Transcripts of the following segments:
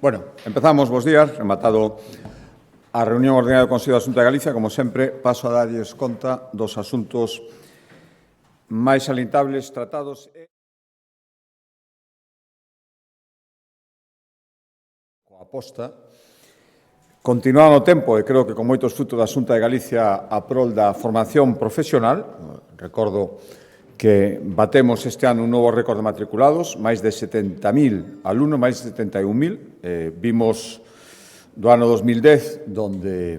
Bueno, empezamos, bos días, rematado a reunión ordenaria do Consello da Xunta de Galicia. Como sempre, paso a darlles conta dos asuntos máis salientables tratados coa aposta. Continuando o tempo, e creo que con moitos frutos da Xunta de Galicia a prol da formación profesional. Recordo que batemos este ano un novo récord de matriculados, máis de 70.000 alumnos, máis de 71.000. Vimos do ano 2010, donde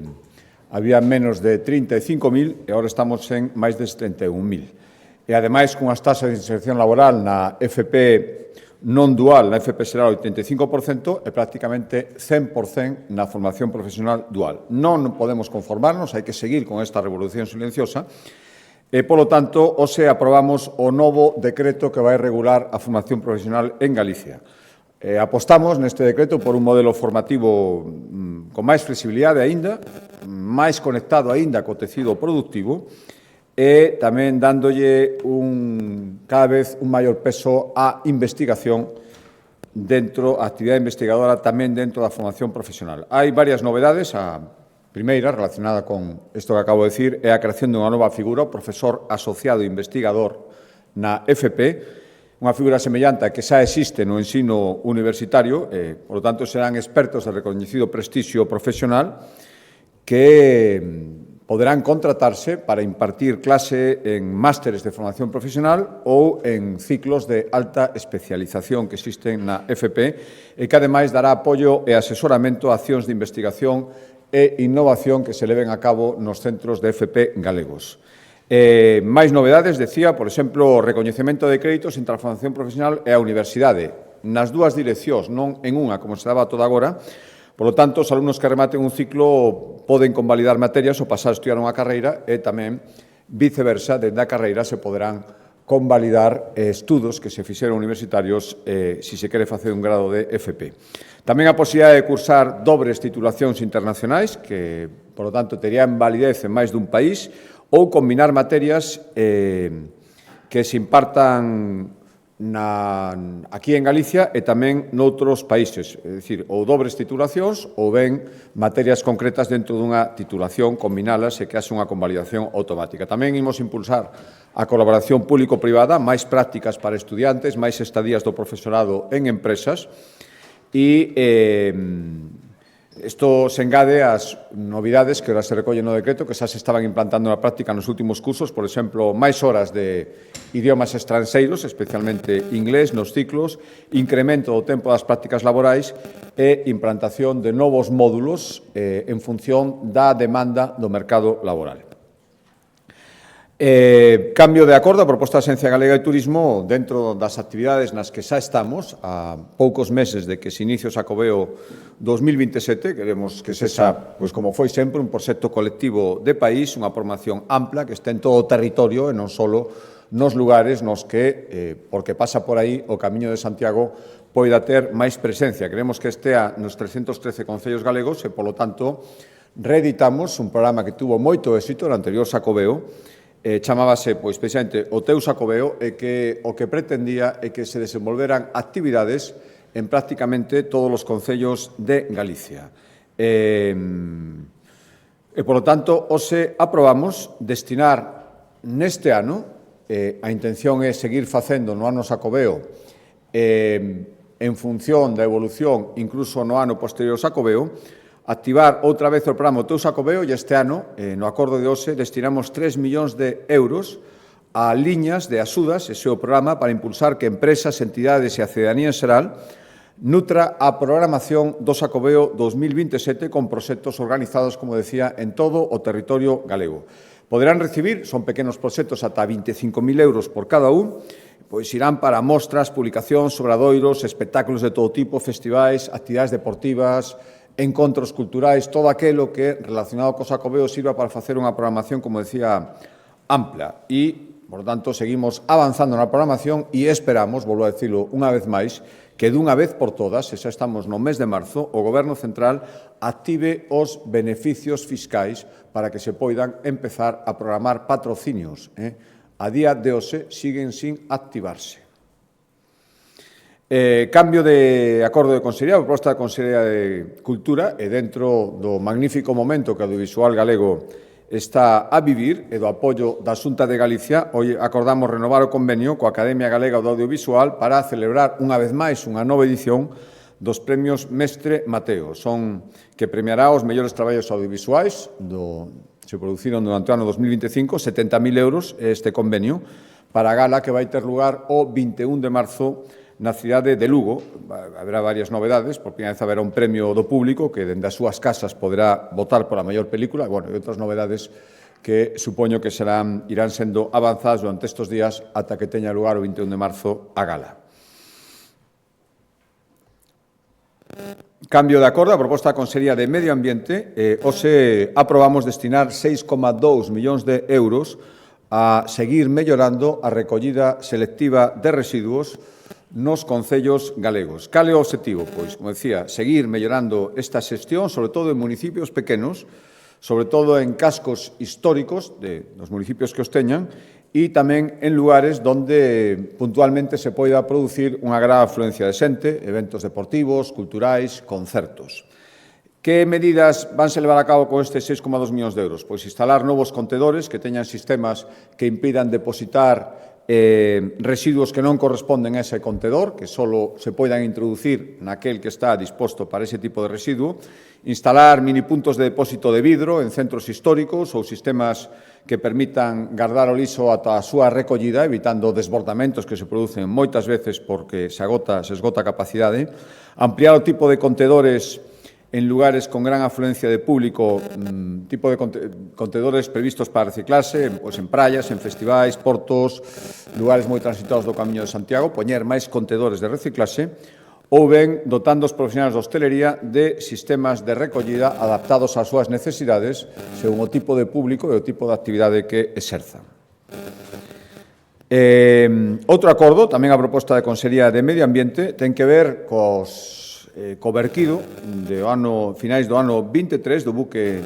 había menos de 35.000 e agora estamos en máis de 71.000. E, ademais, cunhas taxas de inserción laboral na FP non dual, na FP xeral, 85% e prácticamente 100% na formación profesional dual. Non podemos conformarnos, hai que seguir con esta revolución silenciosa. E, polo tanto, hoxe aprobamos o novo decreto que vai regular a formación profesional en Galicia. Apostamos neste decreto por un modelo formativo con máis flexibilidade aínda, máis conectado aínda co tecido productivo e tamén dándolle cada vez un maior peso á investigación dentro, a actividade investigadora tamén dentro da formación profesional. Hai varias novedades. A primeira, relacionada con isto que acabo de decir, é a creación dunha nova figura, o profesor asociado investigador na FP, unha figura semellante a que xa existe no ensino universitario, por lo tanto, serán expertos de recoñecido prestixio profesional que poderán contratarse para impartir clase en másteres de formación profesional ou en ciclos de alta especialización que existen na FP e que, ademais, dará apoio e asesoramento a accións de investigación e innovación que se leven a cabo nos centros de FP galegos. Máis novedades, decía, por exemplo, o recoñecemento de créditos entre a formación profesional e a universidade, nas dúas direccións, non en unha, como se daba toda agora. Por lo tanto, os alumnos que rematen un ciclo poden convalidar materias ou pasar a estudiar unha carreira e tamén, viceversa, dende a carreira se poderán convalidar estudos que se fixeron universitarios se se quere facer un grado de FP. Tamén a posibilidade de cursar dobres titulacións internacionais, que, por lo tanto, terían validez en máis dun país, ou combinar materias que se impartan aquí en Galicia e tamén noutros países, é dicir, ou dobres titulacións ou ben materias concretas dentro dunha titulación, combinalas e que haxe unha convalidación automática. Tamén imos impulsar a colaboración público-privada, máis prácticas para estudiantes, máis estadías do profesorado en empresas e isto se engade ás novidades que ahora se recollen no decreto que xa se estaban implantando na práctica nos últimos cursos, por exemplo, máis horas de idiomas estranxeiros, especialmente inglés, nos ciclos, incremento do tempo das prácticas laborais e implantación de novos módulos en función da demanda do mercado laboral. Cambio de acordo, a proposta da Axencia Galega de Turismo, dentro das actividades nas que xa estamos, a poucos meses de que se inicie o Xacobeo 2027, queremos que sexa, pois como foi sempre, un proxecto colectivo de país, unha formación ampla que este en todo o territorio e non só nos lugares nos que, porque pasa por aí, o Camiño de Santiago poida ter máis presencia. Queremos que estea nos 313 concellos galegos e, polo tanto, reeditamos un programa que tuvo moito éxito no anterior Xacobeo, chamábase, pois, precisamente, o Teu Xacobeo, e que o que pretendía é que se desenvolveran actividades en prácticamente todos os concellos de Galicia. E, por lo tanto, hoxe aprobamos destinar neste ano, a intención é seguir facendo no ano Xacobeo, en función da evolución, incluso no ano posterior ao Xacobeo, activar outra vez o programa Teu Xacobeo e este ano, no acordo de hoxe, destinamos 3 millóns de euros a liñas de axudas, ese é o programa, para impulsar que empresas, entidades e a cidadanía en xeral nutra a programación do Xacobeo 2027 con proxectos organizados, como decía, en todo o territorio galego. Poderán recibir, son pequenos proxectos, ata 25.000 euros por cada un, pois irán para mostras, publicacións, obradoiros, espectáculos de todo tipo, festivais, actividades deportivas, encontros culturais, todo aquilo que, relacionado co Xacobeo, sirva para facer unha programación, como decía, ampla. E, por tanto, seguimos avanzando na programación e esperamos, volvo a dicilo unha vez máis, que dunha vez por todas, e xa estamos no mes de marzo, o Goberno Central active os beneficios fiscais para que se poidan empezar a programar patrocinios. A día de hoxe siguen sin activarse. Cambio de acordo de Consellería, proposta da Consellería de Cultura e dentro do magnífico momento que o audiovisual galego está a vivir e do apoio da Xunta de Galicia, hoxe acordamos renovar o convenio coa Academia Galega do Audiovisual para celebrar unha vez máis unha nova edición dos premios Mestre Mateo. Son que premiará os mellores traballos audiovisuais se produciron durante o ano 2025, 70.000 euros este convenio para a gala que vai ter lugar o 21 de marzo na cidade de Lugo. Haberá varias novedades, por primeira vez haberá un premio do público que dende as súas casas poderá votar pola maior película, e outras novedades que supoño que irán sendo avanzadas durante estes días ata que teña lugar o 21 de marzo a gala. Cambio de acordo, a proposta da Consellería de Medio Ambiente, hoxe aprobamos destinar 6,2 millóns de euros a seguir mellorando a recollida selectiva de residuos nos concellos galegos. Cal é o obxectivo? Pois, como decía, seguir mellorando esta xestión, sobre todo en municipios pequenos, sobre todo en cascos históricos dos municipios que os teñan, e tamén en lugares onde puntualmente se poida producir unha gran afluencia de xente, eventos deportivos, culturais, concertos. Que medidas vanse levar a cabo con estes 6,2 millóns de euros? Pois instalar novos contedores que teñan sistemas que impidan depositar residuos que non corresponden a ese contedor, que só se poidan introducir naquel que está disposto para ese tipo de residuo, instalar minipuntos de depósito de vidro en centros históricos ou sistemas que permitan guardar o lixo ata a súa recollida, evitando desbordamentos que se producen moitas veces porque se esgota a capacidade, ampliar o tipo de contedores en lugares con gran afluencia de público, tipo de contedores previstos para reciclarse, pois en praias, en festivais, portos, lugares moi transitados do Camiño de Santiago, poñer máis contedores de reciclaxe, ou ben dotando os profesionais da hostelería de sistemas de recollida adaptados ás súas necesidades según o tipo de público e o tipo de actividade que exerzan. Outro acordo, tamén a proposta da Consellería de Medio Ambiente, ten que ver co verquido de finais do ano 23 do buque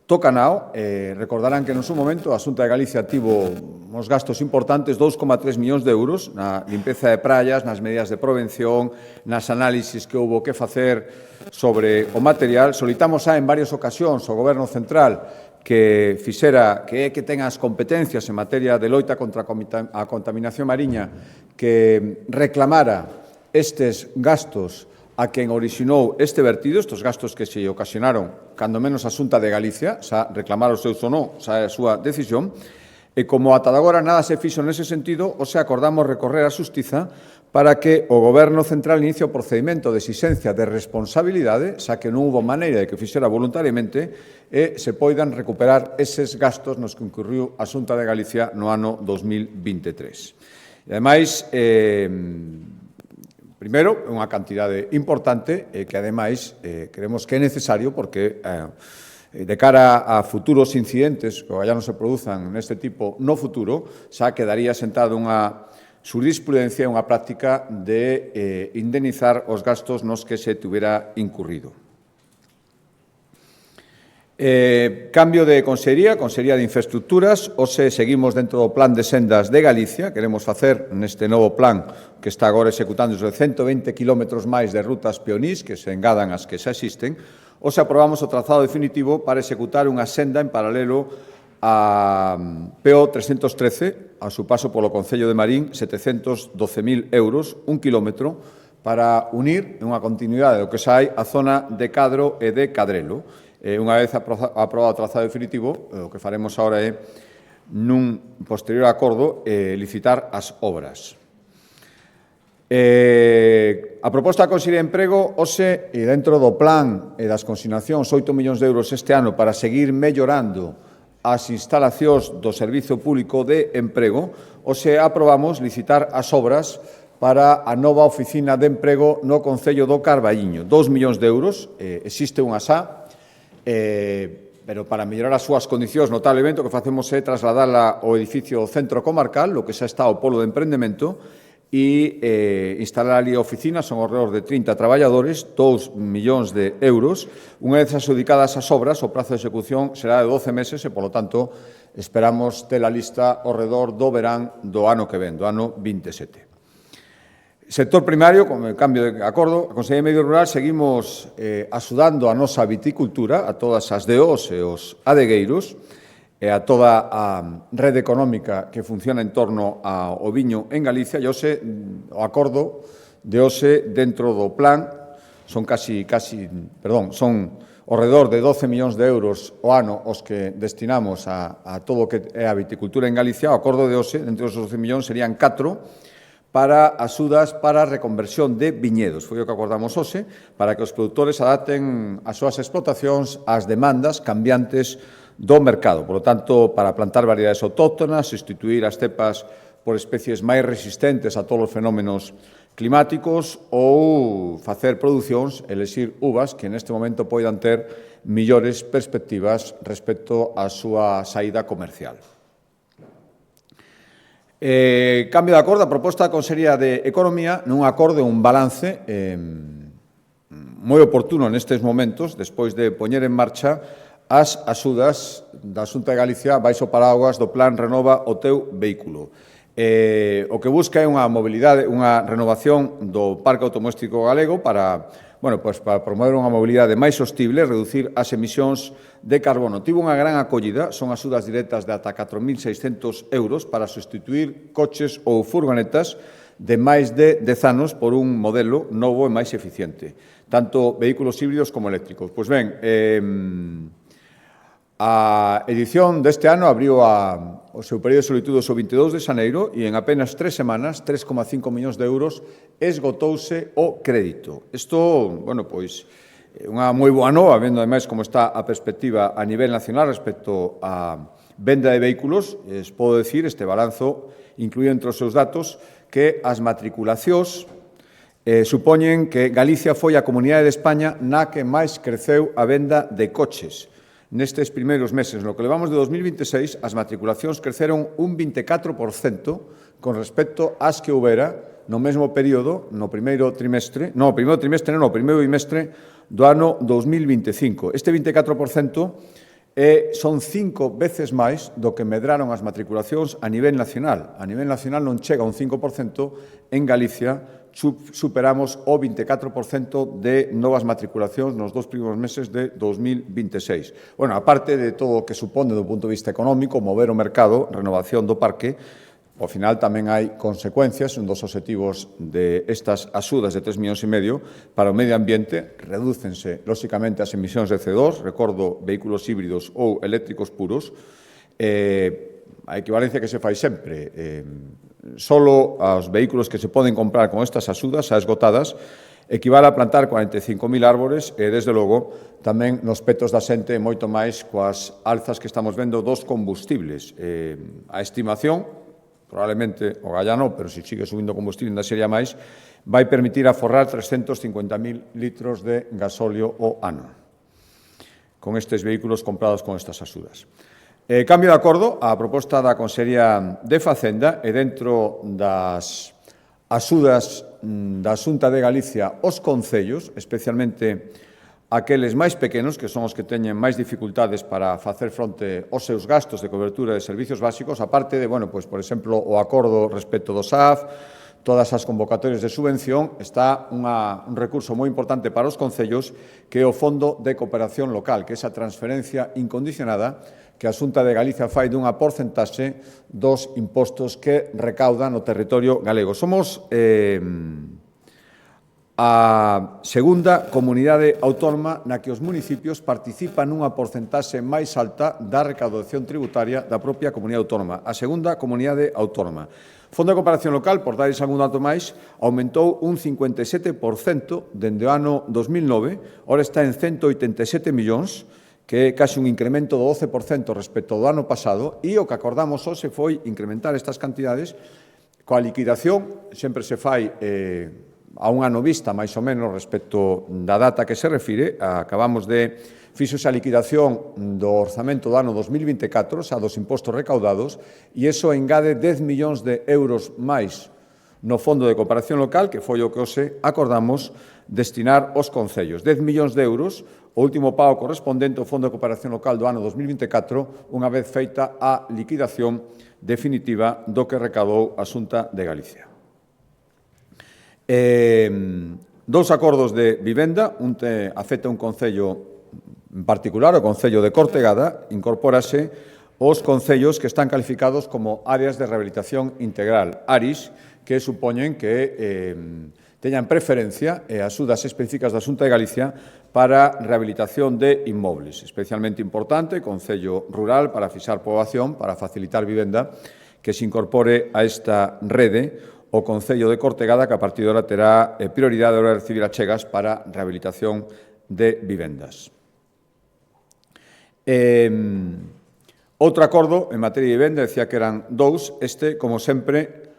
Tocanao. Recordarán que no seu momento a Xunta de Galicia tivo uns gastos importantes, 2,3 millóns de euros, na limpeza de praias, nas medidas de prevención, nas análisis que houbo que facer sobre o material. Solicitamos en varias ocasións ao Goberno Central que tenga as competencias en materia de loita contra a contaminación mariña, que reclamara estes gastos a quen orixinou este vertido, estes gastos que se ocasionaron, cando menos a Xunta de Galicia, xa reclamar os seus ou non, xa é a súa decisión, e como ata agora nada se fixo nese sentido, acordamos recorrer a Xustiza para que o Goberno Central inicie o procedimento de exixencia de responsabilidade, xa que non houbo maneira de que fixera voluntariamente, e se poidan recuperar eses gastos nos que incurriu a Xunta de Galicia no ano 2023. E, ademais, primeiro, unha cantidade importante que, ademais, creemos que é necesario porque, de cara a futuros incidentes que ya non se produzan neste tipo no futuro, xa quedaría sentada unha xurisprudencia e unha práctica de indemnizar os gastos nos que se tuvera incurrido. Cambio de Consellería de Infraestructuras. Hoxe seguimos dentro do Plan de Sendas de Galicia. Queremos facer neste novo plan que está agora executando de 120 km máis de rutas peonís que se engadan ás que xa existen. Hoxe aprobamos o trazado definitivo para executar unha senda en paralelo a PO 313, a su paso polo Concello de Marín, 712.000 euros, un kilómetro, para unir en unha continuidade do que xa hai a zona de Cadro e de Cadrelo. Unha vez aprobado o trazado definitivo, o que faremos agora é, nun posterior acordo, licitar as obras. A proposta da Consellería de Emprego, hoxe, e dentro do plan e das consignacións, 8 millóns de euros este ano para seguir mellorando as instalacións do Servizo Público de Emprego, hoxe aprobamos licitar as obras para a nova oficina de emprego no Concello do Carballiño. 2 millóns de euros, existe unha xa, pero para mellorar as súas condicións notablemente o que facemos é trasladala ao edificio centro comarcal, o que xa está o polo de emprendemento, e instalar ali a oficina, son ao redor de 30 traballadores, 2 millóns de euros. Unha vez adxudicadas as obras, o prazo de execución será de 12 meses e, polo tanto, esperamos ter a lista ao redor do verán do ano que ven, do ano 27. Sector primario, con o cambio de acordo, a Consellería de Medio Rural seguimos axudando a nosa viticultura, a todas as DOs e os adegueiros, e a toda a rede económica que funciona en torno ao viño en Galicia, e hoxe o acordo de hoxe dentro do plan son son ao redor de 12 millóns de euros o ano os que destinamos a todo o que é a viticultura en Galicia. O acordo de hoxe, dentro dos 12 millóns, serían 4 para axudas para a reconversión de viñedos. Foi o que acordamos hoxe, para que os produtores adapten as súas explotacións ás demandas cambiantes do mercado. Por lo tanto, para plantar variedades autóctonas, sustituir as cepas por especies máis resistentes a todos os fenómenos climáticos ou facer producións, elexir uvas que neste momento poidan ter millores perspectivas respecto á súa saída comercial. Cambio de acordo, a proposta da Consellería de Economía nun acordo, un balance moi oportuno nestes momentos, despois de poñer en marcha as axudas da Xunta de Galicia baixo paraguas do Plan Renova o teu vehículo. O que busca é unha mobilidade, unha renovación do parque automobilístico galego para promover unha mobilidade máis sostible, reducir as emisións de carbono. Tivo unha gran acollida, son axudas directas de ata 4.600 euros para sustituir coches ou furgonetas de máis de 10 anos por un modelo novo e máis eficiente, tanto vehículos híbridos como eléctricos. Pois ben, a edición deste ano abriu o seu período de solitude o 22 de xaneiro e en apenas 3 semanas, 3,5 millóns de euros, esgotouse o crédito. Isto, é unha moi boa nova, vendo ademais como está a perspectiva a nivel nacional respecto á venda de vehículos. Podo decir, este balanzo incluía entre os seus datos que as matriculacións supoñen que Galicia foi a comunidade de España na que máis creceu a venda de coches. Nestes primeiros meses, no que levamos de 2026, as matriculacións creceron un 24% con respecto ás que houbera no mesmo período, no primeiro bimestre do ano 2025. Este 24% son 5 veces máis do que medraron as matriculacións a nivel nacional. A nivel nacional non chega un 5%, en Galicia superamos o 24% de novas matriculacións nos 2 primeiros meses de 2026. Aparte de todo o que supone do punto de vista económico, mover o mercado, renovación do parque, ao final tamén hai consecuencias, un dos obxectivos de estas axudas de 3,5 millóns para o medio ambiente, redúcense, lóxicamente, as emisións de CO2, recordo, vehículos híbridos ou eléctricos puros, a equivalencia que se fai sempre, solo aos vehículos que se poden comprar con estas axudas xa esgotadas equivale a plantar 45.000 árbores e, desde logo, tamén nos petos da xente moito máis coas alzas que estamos vendo dos combustibles. A estimación, probablemente o gallano, pero se sigue subindo o combustible ainda sería máis, vai permitir aforrar 350.000 litros de gasóleo o ano con estes vehículos comprados con estas axudas. Cambio de acordo, a proposta da Consellería de Facenda e dentro das axudas da Xunta de Galicia os concellos, especialmente aqueles máis pequenos, que son os que teñen máis dificultades para facer fronte aos seus gastos de cobertura de servicios básicos, aparte de, por exemplo, o acordo respecto do SAF, todas as convocatorias de subvención, está un recurso moi importante para os concellos, que é o Fondo de Cooperación Local, que é esa transferencia incondicionada que a Xunta de Galicia fai dunha porcentaxe dos impostos que recauda no territorio galego. Somos a segunda comunidade autónoma na que os municipios participan nunha porcentaxe máis alta da recaudación tributaria da propia comunidade autónoma. A segunda comunidade autónoma. O Fondo de Cooperación Local, por darles algún dato máis, aumentou un 57% dende o ano 2009, ora está en 187 millóns, que é case un incremento do 12% respecto do ano pasado, e o que acordamos hoxe foi incrementar estas cantidades coa liquidación, sempre se fai a un ano vista, máis ou menos, respecto da data que se refire. Acabamos de fixose a liquidación do orzamento do ano 2024, xa dos impostos recaudados, e iso engade 10 millóns de euros máis no Fondo de Cooperación Local, que foi o que hoxe acordamos destinar aos concellos. 10 millóns de euros, o último pago correspondente ao Fondo de Cooperación Local do ano 2024, unha vez feita a liquidación definitiva do que recaudou a Xunta de Galicia. Dous acordos de vivenda, un afecta un concello en particular, o Concello de Cortegada, incorpórase os concellos que están calificados como áreas de rehabilitación integral, ARIS, que supoñen que teñan preferencia e axudas específicas da Xunta de Galicia para rehabilitación de inmobles. Especialmente importante, Concello Rural para fixar poboación, para facilitar vivenda, que se incorpore a esta rede o Concello de Cortegada, que a partir de ahora terá prioridade a hora de recibir achegas para rehabilitación de vivendas. Outro acordo en materia de vivenda, decía que eran dous, como sempre,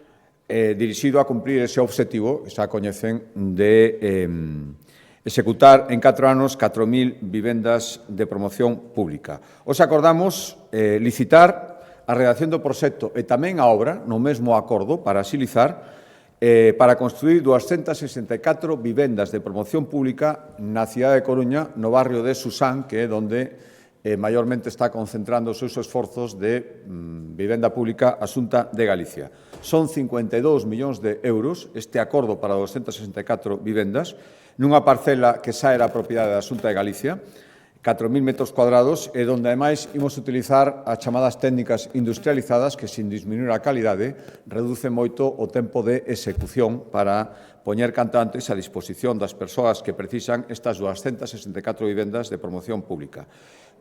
dirixido a cumprir ese obxectivo, que xa coñecen, de executar en 4 anos 4.000 vivendas de promoción pública. Os acordamos licitar a redacción do proxecto e tamén a obra, no mesmo acordo, para axilizar, para construir 264 vivendas de promoción pública na cidade de Coruña, no barrio de Susán, que é onde maiormente está concentrando os seus esforzos de vivenda pública a Xunta de Galicia. Son 52 millóns de euros este acordo para 264 vivendas, nunha parcela que xa era propiedade da Xunta de Galicia, 4.000 metros cuadrados, e onde, ademais, imos utilizar as chamadas técnicas industrializadas que, sin disminuir a calidade, reduce moito o tempo de execución para poñer canto antes a disposición das persoas que precisan estas 264 vivendas de promoción pública.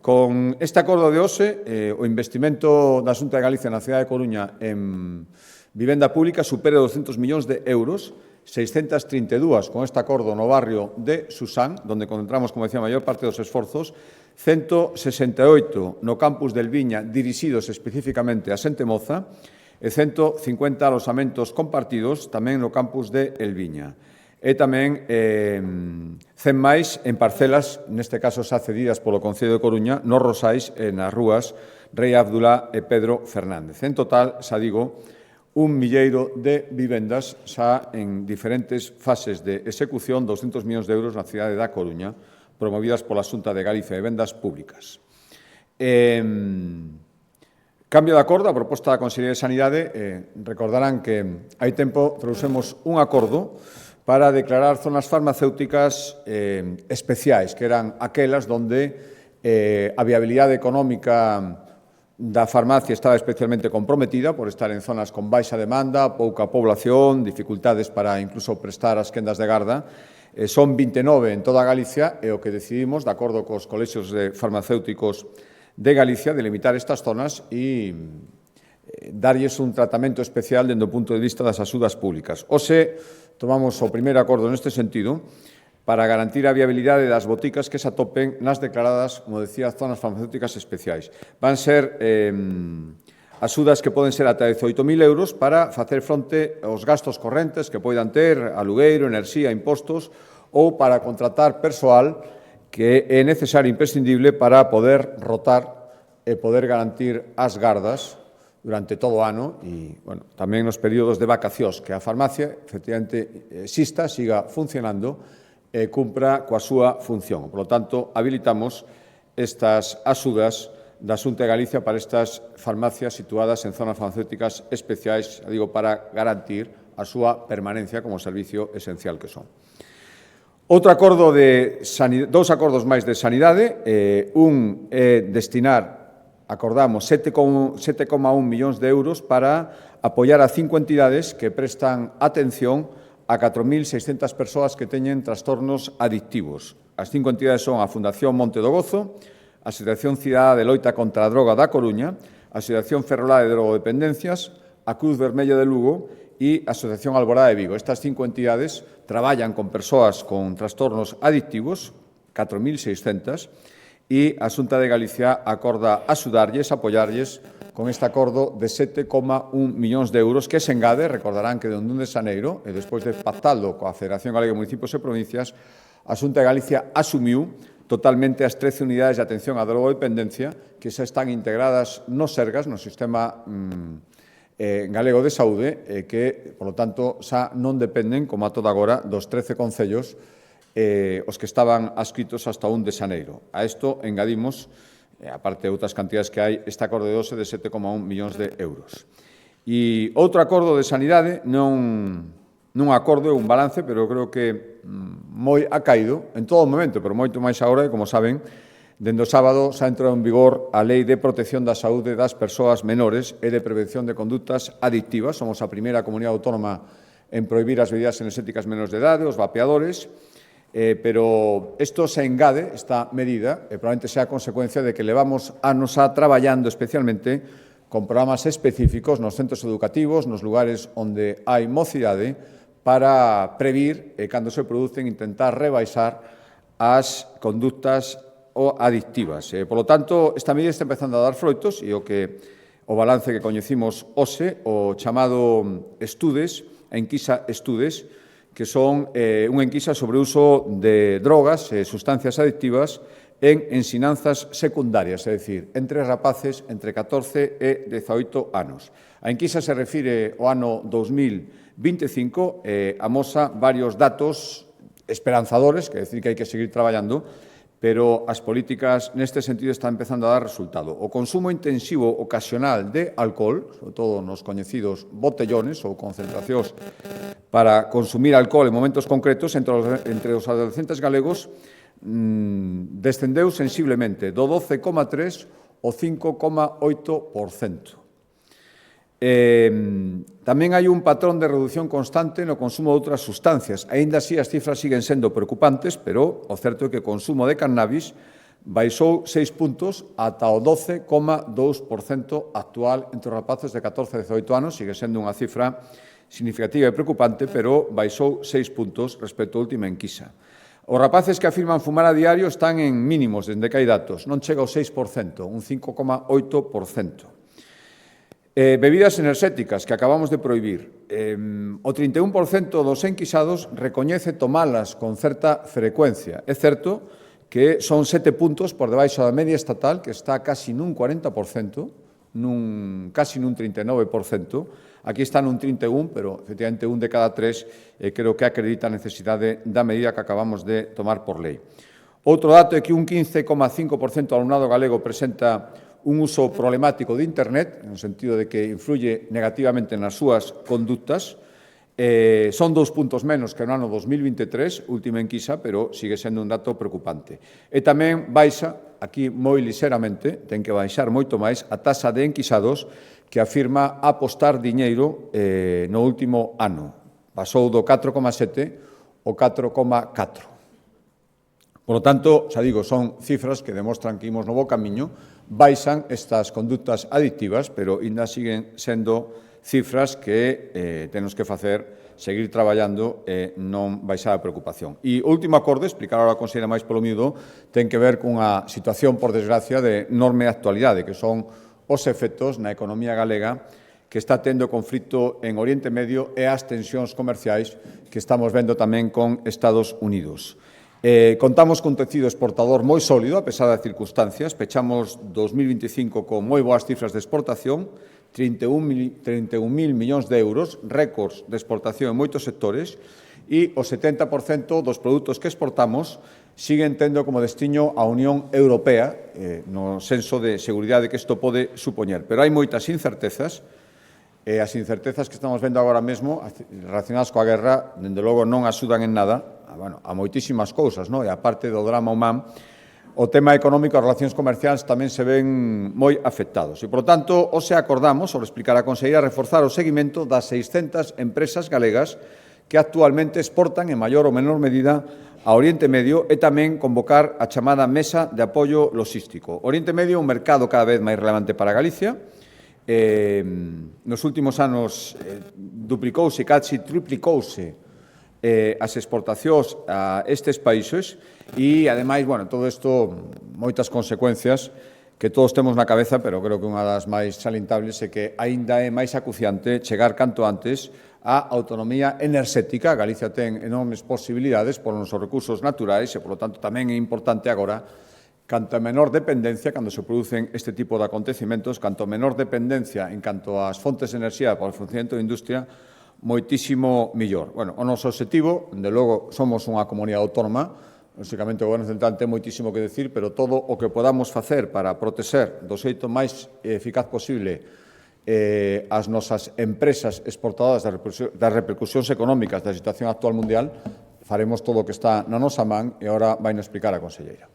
Con este acordo de hoxe, o investimento da Xunta de Galicia na cidade de Coruña en vivenda pública supera 200 millóns de euros, 632 con este acordo no barrio de Susán, onde concentramos, como decía, a maior parte dos esforzos, 168 no campus del Viña, dirixidos especificamente a xente moza, e 150 alosamentos compartidos tamén no campus de El Viña. E tamén 100 máis en parcelas, neste caso xa cedidas polo Concello de Coruña, nos Rosais e nas rúas Rei Abdulá e Pedro Fernández. En total, xa digo, 1.000.000 de vivendas xa en diferentes fases de execución, 200 millóns de euros na cidade da Coruña, promovidas pola Xunta de Galicia de Vendas Públicas. Cambio de acordo, a proposta da Consellería de Sanidade, recordarán que hai tempo trouxemos un acordo para declarar zonas farmacéuticas especiais, que eran aquelas onde a viabilidade económica da farmacia estaba especialmente comprometida por estar en zonas con baixa demanda, pouca población, dificultades para incluso prestar as quendas de garda. Son 29 en toda Galicia e o que decidimos, de acordo cos colexios farmacéuticos de Galicia, delimitar estas zonas e darlles un tratamento especial dende o punto de vista das axudas públicas. Hoxe tomamos o primeiro acordo neste sentido para garantir a viabilidade das boticas que se atopen nas declaradas, como decía, zonas farmacéuticas especiais. Van ser axudas que poden ser ata 18.000 euros para facer fronte aos gastos correntes que poidan ter, alugueiro, enerxía, impostos, ou para contratar persoal que é necesario e imprescindible para poder rotar e poder garantir as gardas durante todo o ano e, bueno, tamén nos períodos de vacacións, que a farmacia, efectivamente, exista, siga funcionando e cumpra coa súa función. Por lo tanto, habilitamos estas axudas da Xunta de Galicia para estas farmacias situadas en zonas farmacéuticas especiais, digo, para garantir a súa permanencia como servicio esencial que son. Outro acordo dous acordos máis de sanidade, un é destinar, acordamos, 7,1 millóns de euros para apoiar a 5 entidades que prestan atención a 4.600 persoas que teñen trastornos adictivos. As 5 entidades son a Fundación Monte do Gozo, a Asociación Cidadá de Loita contra a Droga da Coruña, a Asociación Ferrolá de Drogodependencias, a Cruz Vermella de Lugo e a Asociación Alborada de Vigo. Estas 5 entidades traballan con persoas con trastornos adictivos, 4.600, e a Xunta de Galicia acorda axudarlles, apoiarlles con este acordo de 7,1 millóns de euros que se engade, recordarán que de 1 de xaneiro, e despois de pactalo coa Federación Galega de Municipios e Provincias, a Xunta de Galicia asumiu totalmente as 13 unidades de atención á drogodependencia que xa están integradas no Sergas, no Sistema Galego de Saúde, que, por lo tanto, xa non dependen, como a toda agora, dos 13 concellos os que estaban adscritos hasta 1 de xaneiro. A isto engadimos, aparte de outras cantidades que hai, este acordo de 12 de 7,1 millóns de euros. E outro acordo de sanidade non nun acordo e un balance, pero creo que moi ha caído en todo momento, pero moito máis agora, como saben, dende o sábado xa entrou en vigor a Lei de Protección da Saúde das Persoas Menores e de Prevención de Conductas Adictivas. Somos a primeira comunidade autónoma en prohibir as bebidas enerxéticas menores de idade, os vapeadores, pero isto se engade, esta medida, e probablemente sea a consecuencia de que levamos anos traballando especialmente con programas específicos nos centros educativos, nos lugares onde hai mocidade, para previr, cando se producen, intentar rebaixar as conductas adictivas. Por lo tanto, esta medida está empezando a dar froitos e o balance que coñecimos hoxe, o chamado Estudes, a enquisa Estudes, que son unha enquisa sobre o uso de drogas e sustancias adictivas en ensinanzas secundarias, é dicir, entre rapaces entre 14 e 18 anos. A enquisa se refire ao ano 2025 e amosa varios datos esperanzadores, que é dicir que hai que seguir traballando, pero as políticas neste sentido están empezando a dar resultado. O consumo intensivo ocasional de alcohol, sobre todo nos coñecidos botellones ou concentracións para consumir alcohol en momentos concretos entre os adolescentes galegos, descendeu sensiblemente do 12,3% ao 5,8%. Tamén hai un patrón de reducción constante no consumo de outras sustancias. Aínda así, as cifras siguen sendo preocupantes, pero o certo é que o consumo de cannabis baixou 6 puntos ata o 12,2% actual entre os rapaces de 14 a 18 anos. Sigue sendo unha cifra significativa e preocupante, pero baixou 6 puntos respecto á última enquisa. Os rapaces que afirman fumar a diario están en mínimos dende que hai datos. Non chega ao 6%, un 5,8%. Bebidas enerxéticas que acabamos de prohibir. O 31% dos enquisados recoñece tomalas con certa frecuencia. É certo que son 7 puntos por debaixo da media estatal, que está casi nun 40%, casi nun 39%. Aquí está nun 31%, pero efectivamente un de cada tres creo que acredita a necesidade da medida que acabamos de tomar por lei. Outro dato é que un 15,5% do alumnado galego presenta un uso problemático de Internet, no sentido de que influye negativamente nas súas conductas. Son 2 puntos menos que no ano 2023, última enquisa, pero sigue sendo un dato preocupante. E tamén baixa, aquí moi lixeramente, ten que baixar moito máis, a taxa de enquisados que afirma apostar diñeiro no último ano. Pasou do 4,7 ao 4,4. Por lo tanto, xa digo, son cifras que demostran que imos no bo camiño, baixan estas conductas adictivas, pero ainda siguen sendo cifras que temos que facer, seguir traballando e non baixar a preocupación. E o último acordo, explicar ahora a conselleira máis polo miúdo, ten que ver cunha situación, por desgracia, de enorme actualidade, que son os efectos na economía galega que está tendo conflito en Oriente Medio e as tensións comerciais que estamos vendo tamén con Estados Unidos. Contamos cun tecido exportador moi sólido, a pesar das circunstancias. Pechamos 2025 con moi boas cifras de exportación, 31.000 millóns de euros, récords de exportación en moitos sectores, e o 70% dos produtos que exportamos siguen tendo como destino a Unión Europea, no senso de seguridade que isto pode supoñer. Pero hai moitas incertezas, e as incertezas que estamos vendo agora mesmo, relacionadas coa guerra, dende logo non axudan en nada, a moitísimas cousas, e a parte do drama humán, o tema económico e as relacións comerciais tamén se ven moi afectados. E, por tanto, hoxe acordamos, sobre explicar a conselleira, reforzar o seguimento das 600 empresas galegas que actualmente exportan en maior ou menor medida a Oriente Medio e tamén convocar a chamada Mesa de Apoio Logístico. Oriente Medio é un mercado cada vez máis relevante para Galicia. Nos últimos anos duplicouse, casi triplicouse as exportacións a estes países e, ademais, todo isto, moitas consecuencias que todos temos na cabeza, pero creo que unha das máis salientables é que aínda é máis acuciante chegar canto antes á autonomía enerxética. Galicia ten enormes posibilidades por nosos recursos naturais e, por lo tanto, tamén é importante agora, canto menor dependencia, cando se producen este tipo de acontecimentos, canto menor dependencia en canto ás fontes de enerxía para o funcionamento da industria, moitísimo millor. O noso objetivo, de logo, somos unha comunidade autónoma, lógicamente o Goberno Central ten moitísimo que decir, pero todo o que podamos facer para protexer do xeito máis eficaz posible as nosas empresas exportadoras das repercusións económicas da situación actual mundial, faremos todo o que está na nosa man e agora vai nos explicar a conselleira.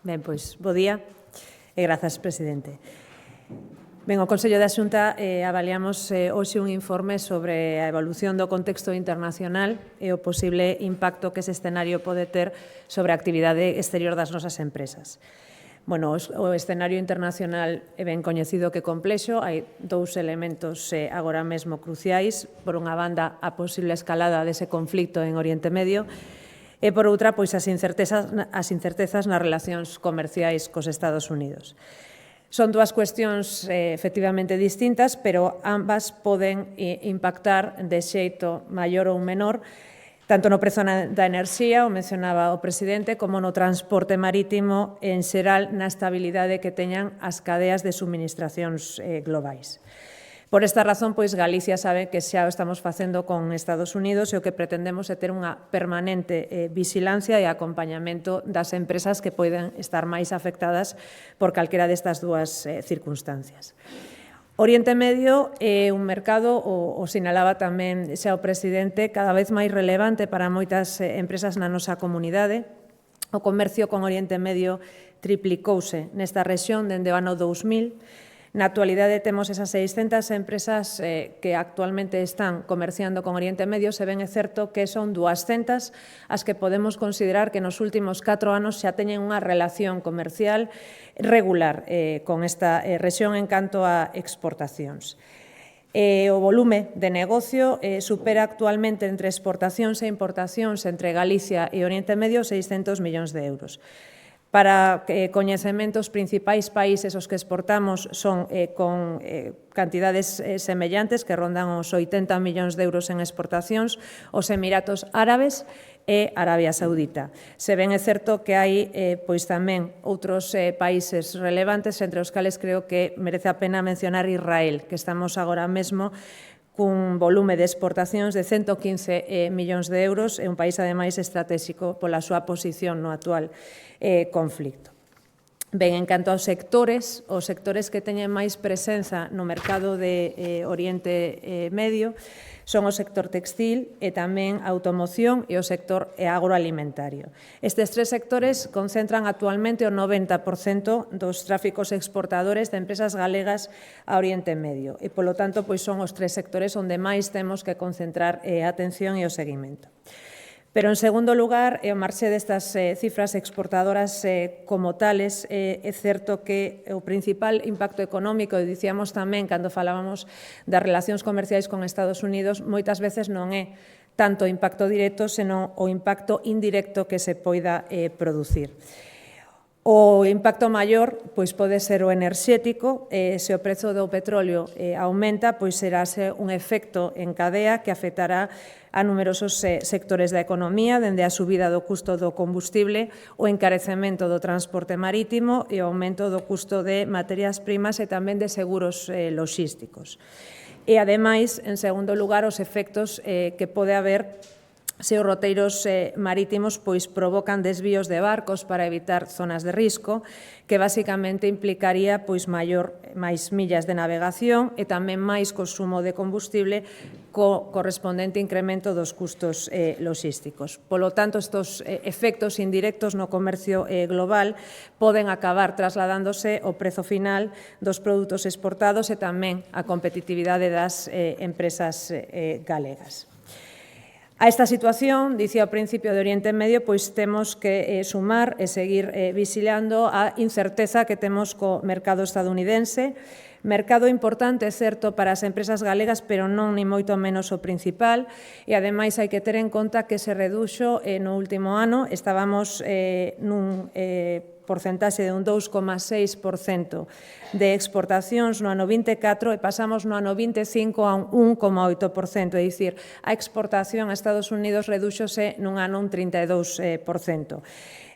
Ben, pois, bo día e grazas, presidente. Ben, o Consello da Xunta avaliamos hoxe un informe sobre a evolución do contexto internacional e o posible impacto que ese escenario pode ter sobre a actividade exterior das nosas empresas. Bueno, o escenario internacional é ben coñecido que complexo. Hai dous elementos agora mesmo cruciais. Por unha banda, a posible escalada dese conflicto en Oriente Medio e, por outra, pois as incertezas nas relacións comerciais cos Estados Unidos. Son dúas cuestións efectivamente distintas, pero ambas poden impactar de xeito maior ou menor tanto no prezo da enerxía, o mencionaba o presidente, como no transporte marítimo, en xeral na estabilidade que teñan as cadeas de suministracións globais. Por esta razón, pois, Galicia sabe que xa o estamos facendo con Estados Unidos e o que pretendemos é ter unha permanente vixilancia e acompañamento das empresas que poden estar máis afectadas por calquera destas dúas circunstancias. Oriente Medio é un mercado, o sinalaba tamén xa o presidente, cada vez máis relevante para moitas empresas na nosa comunidade. O comercio con Oriente Medio triplicouse nesta rexión dende o ano 2000. Na actualidade temos esas 600 empresas que actualmente están comerciando con Oriente Medio, se ben é certo que son 200 as que podemos considerar que nos últimos 4 anos xa teñen unha relación comercial regular con esta rexión en canto a exportacións. O volume de negocio supera actualmente entre exportacións e importacións entre Galicia e Oriente Medio 600 millóns de euros. Para coñecemento, os principais países os que exportamos son con cantidades semellantes que rondan os 80 millóns de euros en exportacións, os Emiratos Árabes e Arabia Saudita. Se ben é certo que hai pois tamén outros países relevantes, entre os cales creo que merece a pena mencionar Israel, que estamos agora mesmo cun volume de exportacións de 115 millóns de euros, é un país, ademais, estratégico pola súa posición no actual conflicto. Ben, en canto aos sectores que teñen máis presenza no mercado de Oriente Medio son o sector textil e tamén a automoción e o sector agroalimentario. Estes tres sectores concentran actualmente o 90% dos tráficos exportadores de empresas galegas a Oriente Medio e, polo tanto, pois son os tres sectores onde máis temos que concentrar a atención e o seguimento. Pero, en segundo lugar, ao marxe destas cifras exportadoras como tales, é certo que o principal impacto económico, e dicíamos tamén cando falábamos das relacións comerciais con Estados Unidos, moitas veces non é tanto o impacto directo, senón o impacto indirecto que se poida producir. O impacto maior pois pode ser o enerxético. Se o prezo do petróleo aumenta, pois serase un efecto en cadea que afectará a numerosos sectores da economía, dende a subida do custo do combustible, o encarecemento do transporte marítimo e o aumento do custo de materias primas e tamén de seguros logísticos. E, ademais, en segundo lugar, os efectos que pode haber se os roteiros marítimos pois provocan desvíos de barcos para evitar zonas de risco, que basicamente implicaría pois máis millas de navegación e tamén máis consumo de combustible co correspondente incremento dos custos logísticos. Polo tanto, estes efectos indirectos no comercio global poden acabar trasladándose ao prezo final dos produtos exportados e tamén a competitividade das empresas galegas. A esta situación, dicía ao principio de Oriente Medio, pois temos que sumar e seguir vigilando a incerteza que temos co mercado estadounidense, mercado importante, é certo, para as empresas galegas, pero non ni moito menos o principal, e ademais hai que ter en conta que se reduxo no último ano, estábamos nun porcentaxe de un 2,6% de exportacións no ano 24 e pasamos no ano 25 a un 1,8%, é dicir, a exportación a Estados Unidos redúxose nun ano un 32%.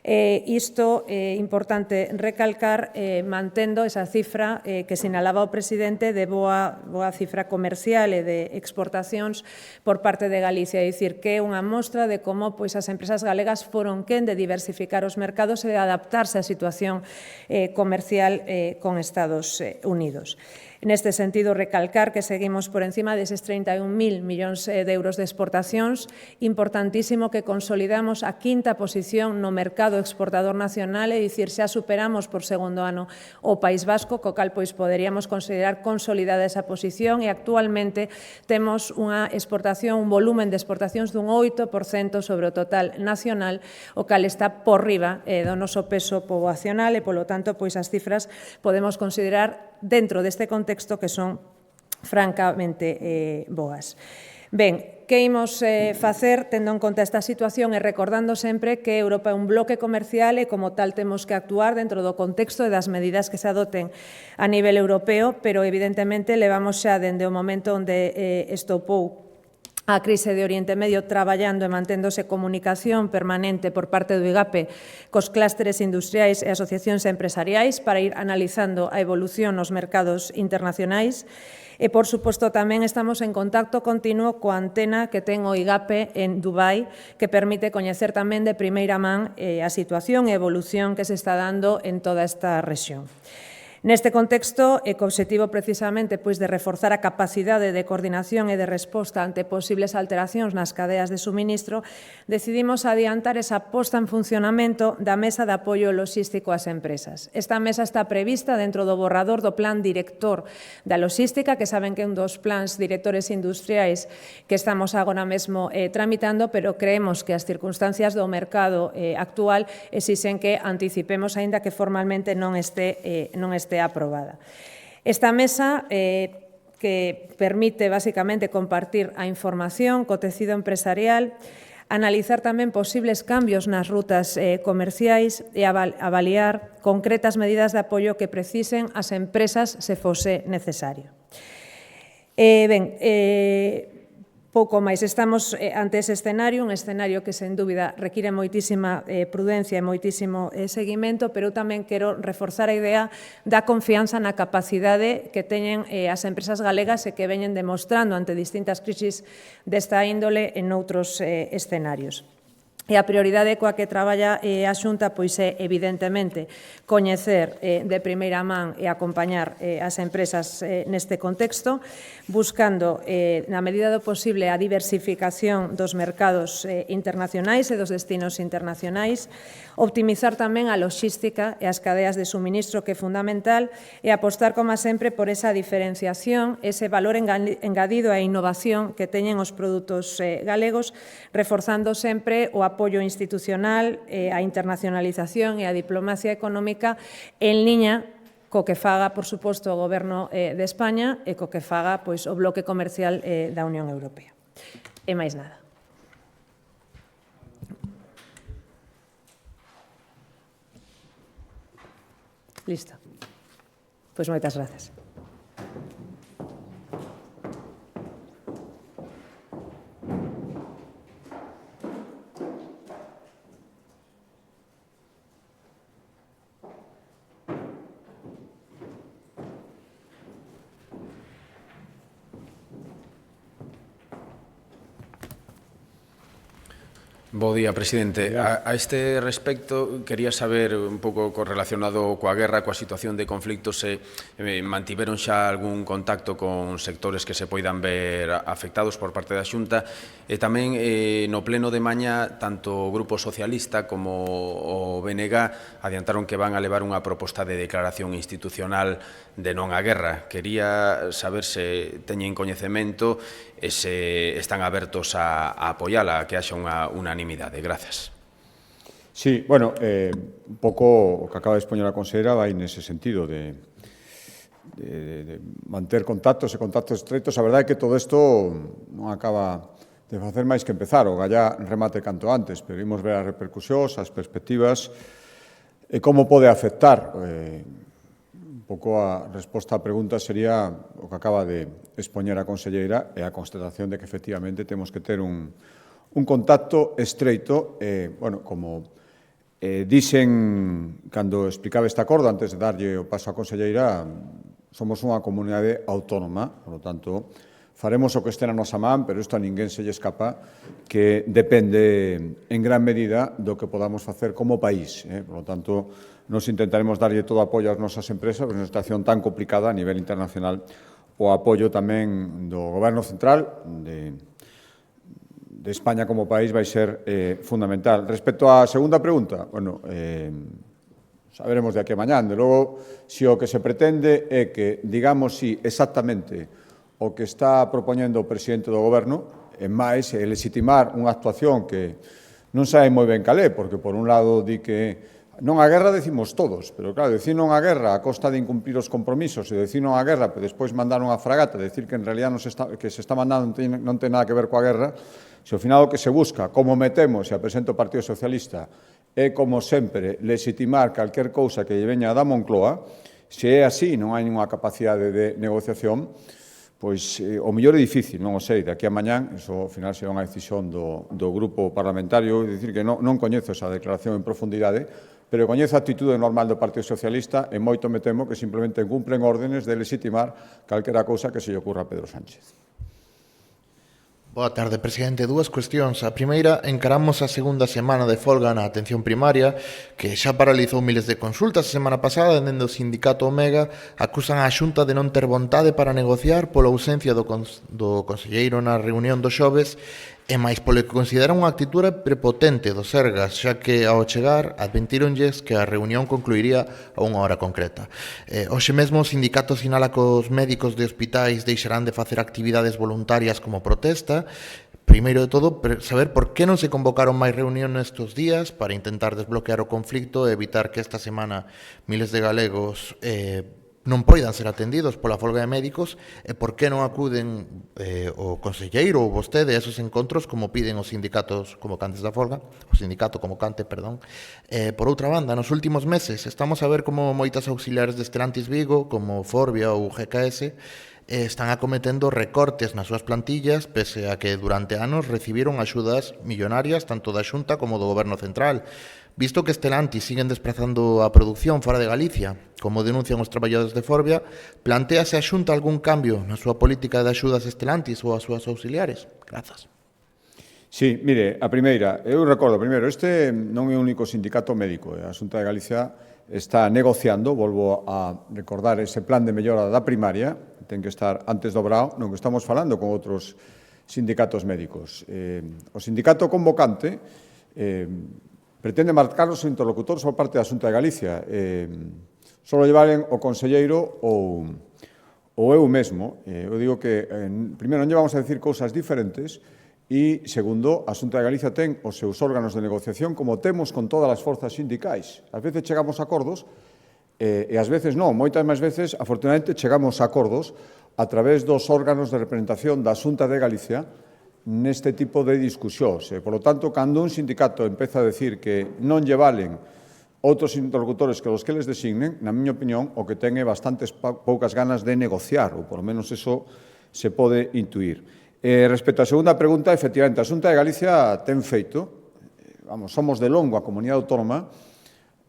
Isto é importante recalcar, mantendo esa cifra que sinalaba o presidente de boa cifra comercial e de exportacións por parte de Galicia, é dicir, que é unha mostra de como as empresas galegas foron quen de diversificar os mercados e de adaptarse á situación comercial con Estados Unidos. Neste sentido, recalcar que seguimos por encima deses 31.000 millóns de euros de exportacións, importantísimo que consolidamos a quinta posición no mercado exportador nacional, é dicir, xa superamos por segundo ano o País Vasco, co cal poderíamos considerar consolidada esa posición e actualmente temos unha exportación, un volumen de exportacións dun 8% sobre o total nacional, o cal está por riba do noso peso poboacional e, polo tanto, as cifras podemos considerar dentro deste contexto que son francamente boas. Ben, que imos facer tendo en conta esta situación e recordando sempre que Europa é un bloque comercial e como tal temos que actuar dentro do contexto e das medidas que se adoten a nivel europeo, pero evidentemente levamos xa dende o momento onde estopou a crise de Oriente Medio traballando e manténdose comunicación permanente por parte do IGAPE cos clústeres industriais e asociacións empresariais para ir analizando a evolución nos mercados internacionais. E, por suposto, tamén estamos en contacto continuo coa antena que ten o IGAPE en Dubai, que permite coñecer tamén de primeira man a situación e evolución que se está dando en toda esta rexión. Neste contexto, e co obxectivo precisamente de reforzar a capacidade de coordinación e de resposta ante posibles alteracións nas cadeas de suministro, decidimos adiantar esa posta en funcionamento da Mesa de Apoio Logístico ás Empresas. Esta mesa está prevista dentro do borrador do Plan Director da Logística, que saben que é un dos plans directores industriais que estamos agora mesmo tramitando, pero creemos que as circunstancias do mercado actual exixen que anticipemos, aínda que formalmente non este aprobada. Esta mesa que permite basicamente compartir a información co tecido empresarial, analizar tamén posibles cambios nas rutas comerciais e avaliar concretas medidas de apoio que precisen as empresas se fose necesario. Pouco máis, estamos ante ese escenario, un escenario que, sen dúbida, require moitísima prudencia e moitísimo seguimento, pero eu tamén quero reforzar a idea da confianza na capacidade que teñen as empresas galegas e que veñen demostrando ante distintas crisis desta índole en outros escenarios. E a prioridade coa que traballa a Xunta é, evidentemente, coñecer de primeira man e acompañar as empresas neste contexto, buscando, na medida do posible, a diversificación dos mercados internacionais e dos destinos internacionais, optimizar tamén a logística e as cadeas de suministro, que é fundamental, e apostar, como sempre, por esa diferenciación, ese valor engadido e a innovación que teñen os produtos galegos, reforzando sempre o apoio institucional, a internacionalización e a diplomacia económica en liña co que faga, por suposto, o Goberno de España e co que faga o bloque comercial da Unión Europea. E máis nada. Listo. Pois moitas grazas. Bo día, presidente. A este respecto, quería saber un pouco correlacionado coa guerra, coa situación de conflictos, se mantiveron xa algún contacto con sectores que se poidan ver afectados por parte da Xunta, e tamén no pleno de mañá, tanto o Grupo Socialista como o BNG adiantaron que van a levar unha proposta de declaración institucional de non á guerra. Quería saber se teñen coñecemento e se están abertos a apoiala, a que haxa unha unanimidade. Grazas. Sí, bueno, un pouco o que acaba de expoñer a conselleira vai nese sentido de manter contactos e contactos estreitos. A verdade é que todo isto non acaba de facer máis que empezar, o gallá remate canto antes, pero imos ver as repercusións, as perspectivas e como pode afectar. Un pouco a resposta á pregunta sería o que acaba de expoñer a conselleira e a constatación de que efectivamente temos que ter un contacto estreito, bueno, como Dixen, cando explicaba este acordo, antes de darlle o paso á conselleira, somos unha comunidade autónoma, por lo tanto, faremos o que este na nosa man, pero isto a ninguén se lle escapa, que depende en gran medida do que podamos facer como país. Por lo tanto, nos intentaremos darlle todo o apoio ás nosas empresas, porque é unha situación tan complicada a nivel internacional, o apoio tamén do Goberno Central, de España como país, vai ser fundamental. Respecto á segunda pregunta, bueno, saberemos de aquí a mañán. De logo, se o que se pretende é que digamos si exactamente o que está propoñendo o presidente do Goberno, e máis, é legitimar unha actuación que non sabe moi ben cal é, porque, por un lado, di que non a guerra decimos todos, pero, claro, decir non a guerra a costa de incumplir os compromisos e decir non a guerra, pero despois mandar unha fragata, decir que en realidad que se está mandando non ten nada que ver coa guerra, se ao final o que se busca, como metemos, e a presenta o Partido Socialista, é, como sempre, legitimar calquer cousa que lle veña da Moncloa, se é así, non hai ninguna capacidade de negociación, pois o mellor é difícil, non o sei, de aquí a mañán, iso ao final será unha decisión do grupo parlamentario, é dicir que non coñezo esa declaración en profundidade, pero coñezo a actitude normal do Partido Socialista e moito me temo que simplemente cumplen órdenes de legitimar calquera cousa que se lle ocurra a Pedro Sánchez. Boa tarde, presidente. Dúas cuestións. A primeira, encaramos a segunda semana de folga na atención primaria, que xa paralizou miles de consultas a semana pasada, dende o sindicato Omega acusan a Xunta de non ter vontade para negociar pola ausencia do conselleiro na reunión do xoves e máis polo que consideran unha actitude prepotente do Sergas, xa que ao chegar adventíronlles que a reunión concluiría a unha hora concreta. Hoxe mesmo o sindicato sinala que os médicos de hospitais deixarán de facer actividades voluntarias como protesta. Primeiro de todo, saber por que non se convocaron máis reunións estes días para intentar desbloquear o conflicto e evitar que esta semana miles de galegos non poidan ser atendidos pola folga de médicos e por que non acuden o conselleiro ou vostede a esos encontros como piden os sindicatos convocantes da folga, o sindicato convocante, perdón. Por outra banda, nos últimos meses estamos a ver como moitas auxiliares de Stellantis Vigo, como Forbia ou GKS, están acometendo recortes nas súas plantillas, pese a que durante anos recibiron axudas millonarias tanto da Xunta como do Goberno Central. Visto que Stellantis siguen desplazando a produción fora de Galicia, como denuncian os traballadores de Forbia, plantease a Xunta algún cambio na súa política de axudas a Stellantis ou as súas auxiliares? Grazas. Sí, mire, a primeira, eu recordo, primeiro, este non é o único sindicato médico, a Xunta de Galicia está negociando, volvo a recordar, ese plan de mellora da primaria, ten que estar antes dobrado, non que estamos falando con outros sindicatos médicos. O sindicato convocante pretende marcar os interlocutores por parte da Xunta de Galicia. Só llevaren o conselleiro ou eu mesmo. Eu digo que, primeiro, non llevamos a decir cousas diferentes e, segundo, a Xunta de Galicia ten os seus órganos de negociación como temos con todas as forzas sindicais. Ás veces chegamos a acordos e ás veces non. Moitas máis veces, afortunadamente, chegamos a acordos a través dos órganos de representación da Xunta de Galicia neste tipo de discusións. Por lo tanto, cando un sindicato empeza a decir que non lle valen outros interlocutores que os que les designen, na miña opinión, o que ten é bastantes poucas ganas de negociar, ou polo menos eso se pode intuir. Respecto á segunda pregunta, efectivamente, a Xunta de Galicia ten feito, somos de longo a comunidade autónoma,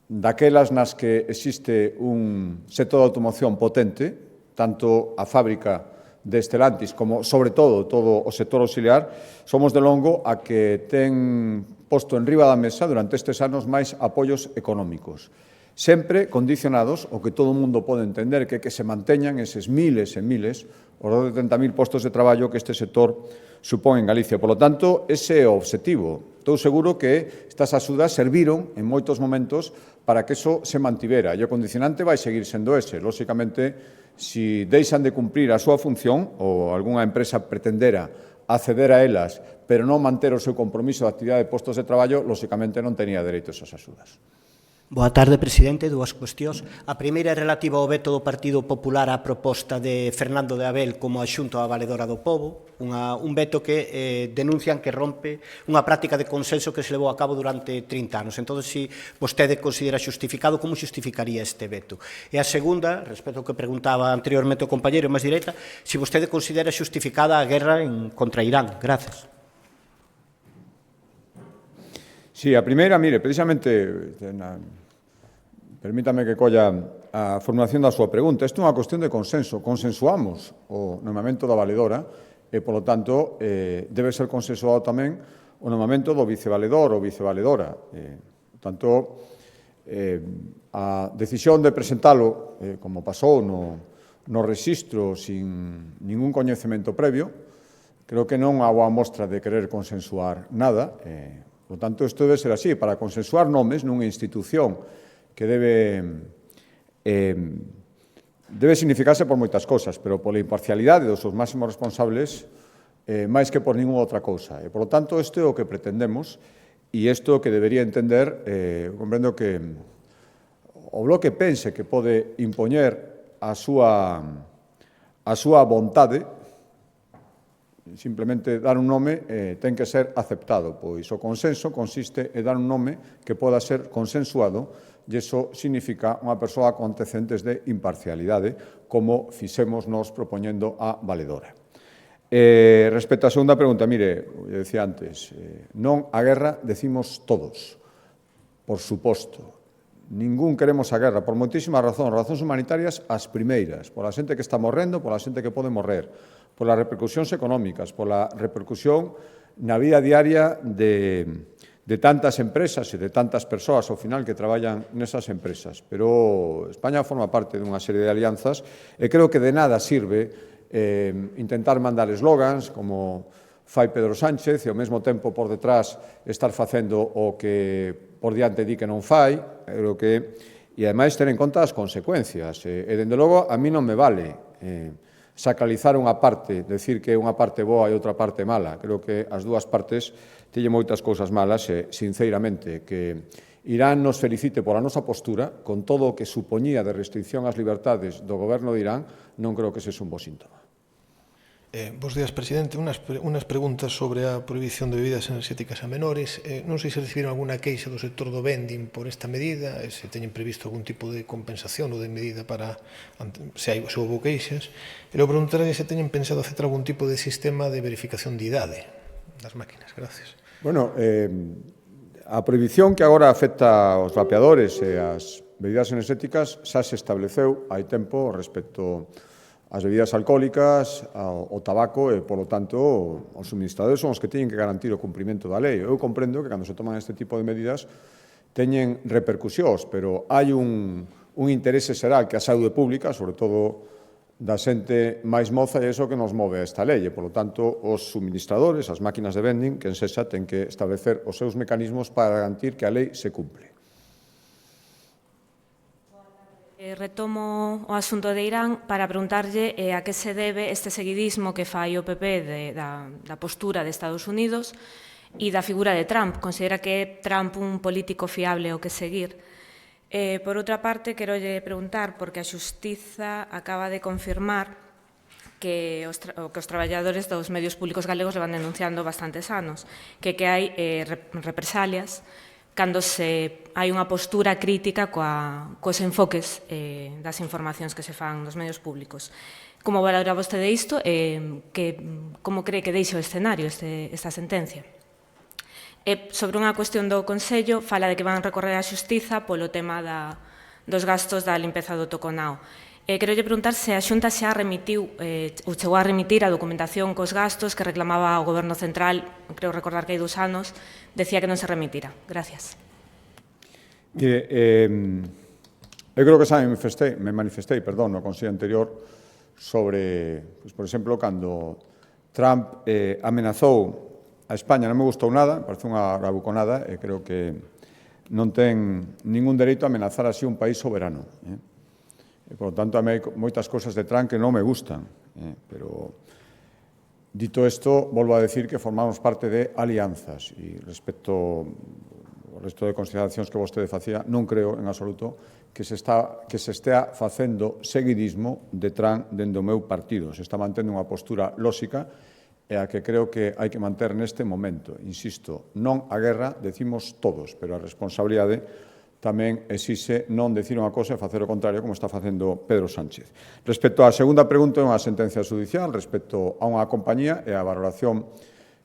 daquelas nas que existe un sector de automoción potente, tanto a fábrica de Stellantis como, sobre todo o sector auxiliar, somos de longo a que ten posto en riba da mesa durante estes anos máis apoios económicos, sempre condicionados o que todo o mundo pode entender que se manteñan eses miles e miles, os 30.000 postos de traballo que este sector supón en Galicia. Por lo tanto, ese é o obxectivo. Estou seguro que estas axudas serviron en moitos momentos para que eso se mantivera. E o condicionante vai seguir sendo ese. Lóxicamente, si deixan de cumprir a súa función ou algunha empresa pretendera acceder a elas, pero non manter o seu compromiso de actividade de postos de traballo, lóxicamente non tenía dereito a esas axudas. Boa tarde, presidente. Dúas cuestións. A primeira é relativa ao veto do Partido Popular á proposta de Fernando de Abel como adxunto á Valedora do Pobo, un veto que denuncian que rompe unha práctica de consenso que se levou a cabo durante 30 anos. Entón, se vostede considera xustificado, como xustificaría este veto? E a segunda, respecto ao que preguntaba anteriormente o compañeiro máis directa, se vostede considera xustificada a guerra contra Irán. Grazas. Sí, a primeira, mire, precisamente, permítame que colla a formulación da súa pregunta. Isto é unha cuestión de consenso. Consensuamos o nomamento da valedora e, polo tanto, debe ser consensuado tamén o nomamento do vicevaledor ou vicevaledora. Por tanto, a decisión de presentalo, como pasou no rexistro sin ningún coñecemento previo, creo que non há boa mostra de querer consensuar nada. Por tanto, isto debe ser así. Para consensuar nomes nunha institución que debe significarse por moitas cousas, pero pola imparcialidade dos seus máximos responsables máis que por ninguna outra cousa. E, por lo tanto, isto é o que pretendemos e isto é o que debería entender, comprendo que o Bloque pense que pode impoñer a súa vontade, simplemente dar un nome ten que ser aceptado, pois o consenso consiste en dar un nome que poda ser consensuado e iso significa unha persoa con antecedentes de imparcialidade, como fixemos nos propoñendo a valedora. Respecto á segunda pregunta, mire, eu dicía antes, non a guerra decimos todos, por suposto. Ningún queremos a guerra, por moitísimas razóns humanitarias as primeiras, pola xente que está morrendo, pola xente que pode morrer, polas repercusións económicas, pola repercusión na vida diaria de tantas empresas e de tantas persoas ao final que traballan nesas empresas. Pero España forma parte dunha serie de alianzas e creo que de nada sirve intentar mandar eslogans como fai Pedro Sánchez e ao mesmo tempo por detrás estar facendo o que por diante di que non fai, e ademais ter en conta as consecuencias. E, dende logo, a mí non me vale sacralizar unha parte, decir que unha parte boa e outra parte mala. Creo que as dúas partes teñen moitas cousas malas e, sinceramente, que Irán nos felicite pola nosa postura, con todo o que supoñía de restricción ás liberdades do goberno de Irán, non creo que ese é un bo síntoma. Bos días, presidente. Unas preguntas sobre a prohibición de bebidas enerxéticas a menores. Non sei se recibiron alguna queixa do sector do vending por esta medida, se teñen previsto algún tipo de compensación ou de medida para se houve queixas. E logo preguntaré se teñen pensado aceptar algún tipo de sistema de verificación de idade das máquinas. Gracias. Bueno, a prohibición que agora afecta aos vapeadores e as bebidas enerxéticas xa se estableceu hai tempo respecto as bebidas alcohólicas, o tabaco e, polo tanto, os suministradores son os que teñen que garantir o cumprimento da lei. Eu comprendo que, cando se toman este tipo de medidas, teñen repercusións, pero hai un interese xeral que a saúde pública, sobre todo da xente máis moza, e iso que nos move a esta lei. E, polo tanto, os suministradores, as máquinas de vending, quen sexa, ten que establecer os seus mecanismos para garantir que a lei se cumple. Retomo o asunto de Irán para preguntarlle a que se debe este seguidismo que fai o PP da postura de Estados Unidos e da figura de Trump. Considera que é Trump un político fiable o que seguir? Por outra parte, quero lle preguntar, porque a Xustiza acaba de confirmar que os traballadores dos medios públicos galegos levan denunciando bastantes anos, que hai represalias cando hai unha postura crítica cos enfoques das informacións que se fan nos medios públicos. Como valora vostede isto e como cree que deixa o escenario esta sentencia? Sobre unha cuestión do Consello, fala de que van recorrer á Xustiza polo tema dos gastos da limpeza do Toconao. Quero lle preguntar se a Xunta xa remitiu ou chegou a remitir a documentación cos gastos que reclamaba o Goberno Central, creo recordar que hai 2 anos, decía que non se remitira. Gracias. Mire, eu creo que xa me manifestei no Consello anterior sobre, por exemplo, cando Trump amenazou a España, non me gustou nada, me parece unha bravuconada, e creo que non ten ningún dereito a amenazar así un país soberano. Por lo tanto, a mí hai moitas cosas de Trump que non me gustan, pero dito isto, volvo a decir que formamos parte de alianzas e respecto ao resto de consideracións que vostede facía, non creo en absoluto que se estea facendo seguidismo de Trump dentro do meu partido. Se está mantendo unha postura lóxica e a que creo que hai que manter neste momento. Insisto, non a guerra, decimos todos, pero a responsabilidade tamén exixe non decir unha cosa e facer o contrario, como está facendo Pedro Sánchez. Respecto á segunda pregunta, é unha sentencia judicial respecto a unha compañía e a valoración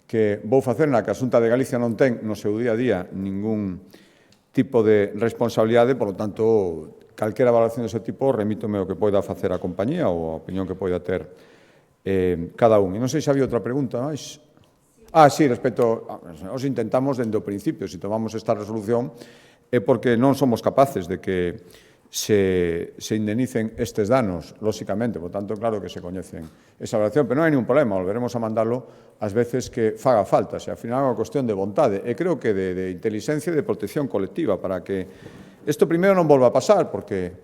que vou facer na que a Xunta de Galicia non ten no seu día a día ningún tipo de responsabilidade, por lo tanto, calquera valoración dese tipo remítome o que poida facer a compañía ou a opinión que poida ter cada un. E non sei se había outra pregunta máis. Sí, respecto, os intentamos dende o principio, se tomamos esta resolución é porque non somos capaces de que se indemnicen estes danos, lóxicamente, por tanto, claro que se coñecen esa valoración, pero non hai ningún problema, volveremos a mandalo ás veces que faga falta, ao final é unha cuestión de vontade, e creo que de inteligencia e de protección colectiva, para que isto primeiro non volva a pasar, porque